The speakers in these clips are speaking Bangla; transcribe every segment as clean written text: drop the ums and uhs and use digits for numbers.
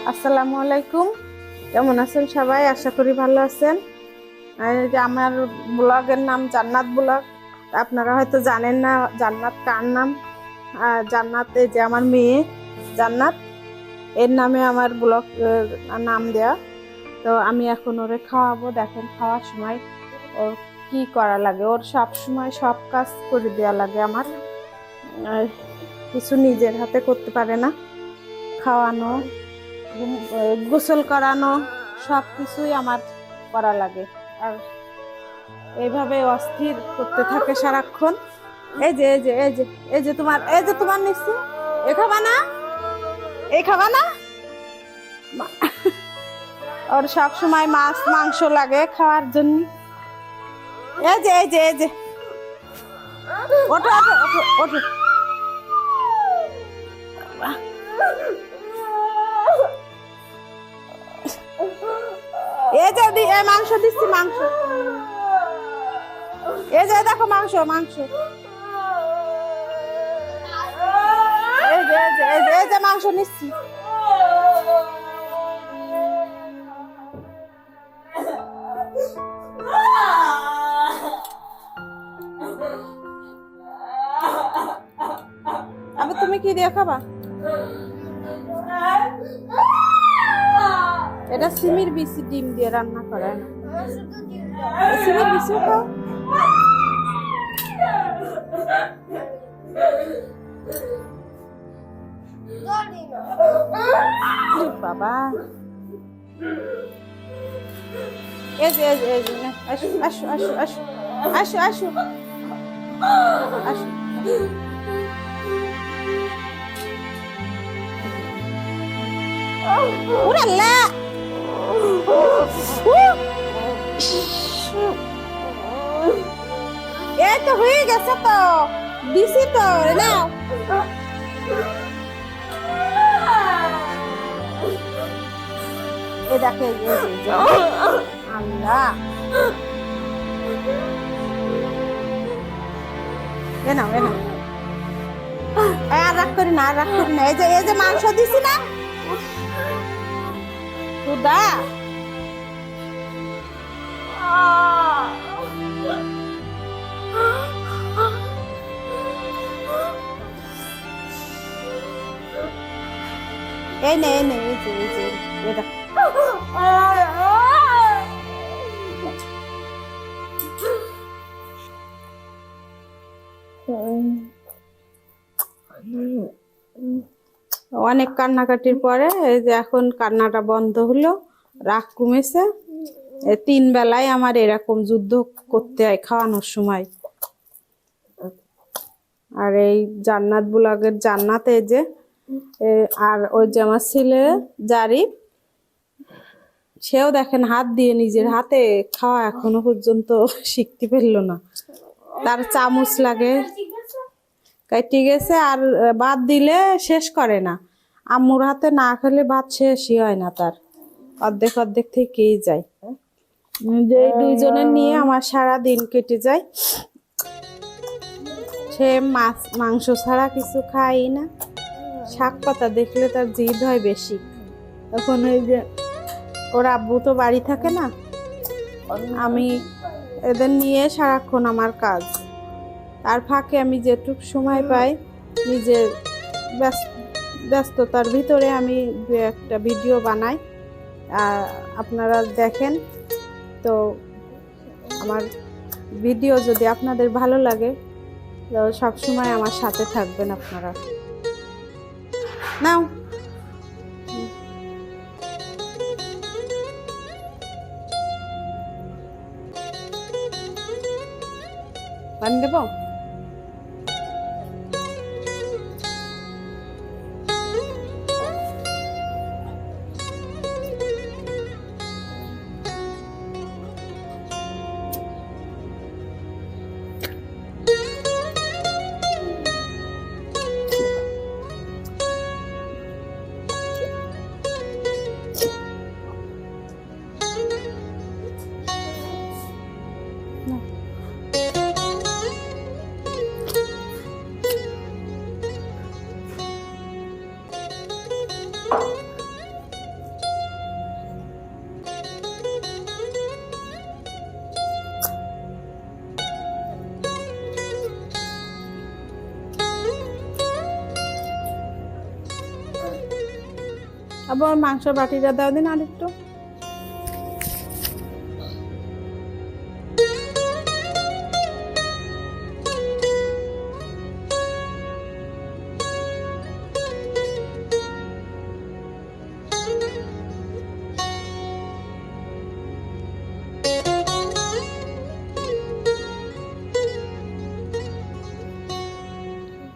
আসসালামু আলাইকুম। কেমন আছেন সবাই? আশা করি ভালো আছেন। আর এই যে আমার ব্লগের নাম জান্নাত ব্লগ। আপনারা হয়তো জানেন না জান্নাত কার নাম। জান্নাত এই যে আমার মেয়ে জান্নাত, এর নামে আমার ব্লগ নাম দেয়া। তো আমি এখন ওরে খাওয়াবো। দেখেন খাওয়ার সময় ওর কি করা লাগে, ওর সব সময় সব কাজ করে দেওয়া লাগে আমার। আর কিছু নিজের হাতে করতে পারে না। খাওয়ানো, গোসল করানো সব কিছুই আমার করা লাগে। আর এইভাবে অস্থির করতে থাকে সারাক্ষণ। এই যে এই যে এই যে এই যে তোমার নিচ্ছি, এ খাবা না, এই খাবা না। ওর সব সময় মাছ মাংস লাগে খাওয়ার জন্য। এই যে এই যে এই যে ওঠো ওঠো ওঠো ওঠো। এই যে মাংস দিচ্ছি, মাংস। এই যে দেখো মাংস মাংস। এই যে এই যে এই যে মাংস নিচ্ছি। আবার তুমি কি দিয়ে খাবা? এটা সিমির বিচি ডিম দিয়ে রান্না করে না। সিমির বিচি খাও। বাবা এই যে এই যে আসো আসো আসো আসো আসো আসো আসো। উড়াল্লা এই তো হয়ে গেছে, তো দিছি তো নাও। এ দেখে আল্লাহ, এ নাও এ নাও। আর রাগ করি না, আর রাগ করি না। এই যে মাংস দিছি না সুদা। এই নে এই নে এই যে এটা অনেক কান্নাকাটির পরে এই যে এখন কান্নাটা বন্ধ হলো, রাগ কমেছে। 3 বেলায় আমার এরকম যুদ্ধ করতে হয় খাওয়ানোর সময়। আর এই জান্নাত ব্লগের জান্নাত এই যে, আর ওই যে আমার ছেলে জারিফ, সেও দেখেন হাত দিয়ে নিজের হাতে খাওয়া এখনো পর্যন্ত শিখতে পারলো না। তার চামচ লাগে, কাটি গেছে। আর ভাত দিলে শেষ করে না। আম্মুর হাতে না খেলে ভাত শেষই হয় না তার, অর্ধেক অর্ধেক থেকেই যায়। যে দুইজনের নিয়ে আমার সারা দিন কেটে যায়। সে মাছ মাংস ছাড়া কিছু খাই না। শাক পাতা দেখলে তার জিদ হয় বেশি। এখন ওই যে ওর আব্বু তো বাড়ি থাকে না, আমি এদের নিয়ে সারাক্ষণ আমার কাজ। তার ফাঁকে আমি যেটুকু সময় পাই নিজের ব্যস্ততার ভিতরে আমি দু একটা ভিডিও বানাই। আপনারা দেখেন। তো আমার ভিডিও যদি আপনাদের ভালো লাগে তো সবসময় আমার সাথে থাকবেন আপনারা। নাও পানি দেবো। আবার মাংস বাটিটা দাও দিন আর একটু।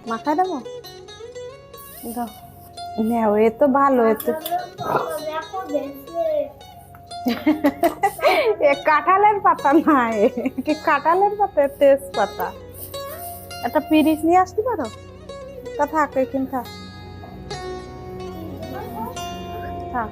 মাখায় দেবো, দাও নেও, এ তো ভালো, এ তো এ কাঁঠালের পাতা না, এ কি কাঁঠালের পাতা, তেজপাতা। একটা পিরিচ নিয়ে আসতে পারো, তা থাক এখানে থাক থাক।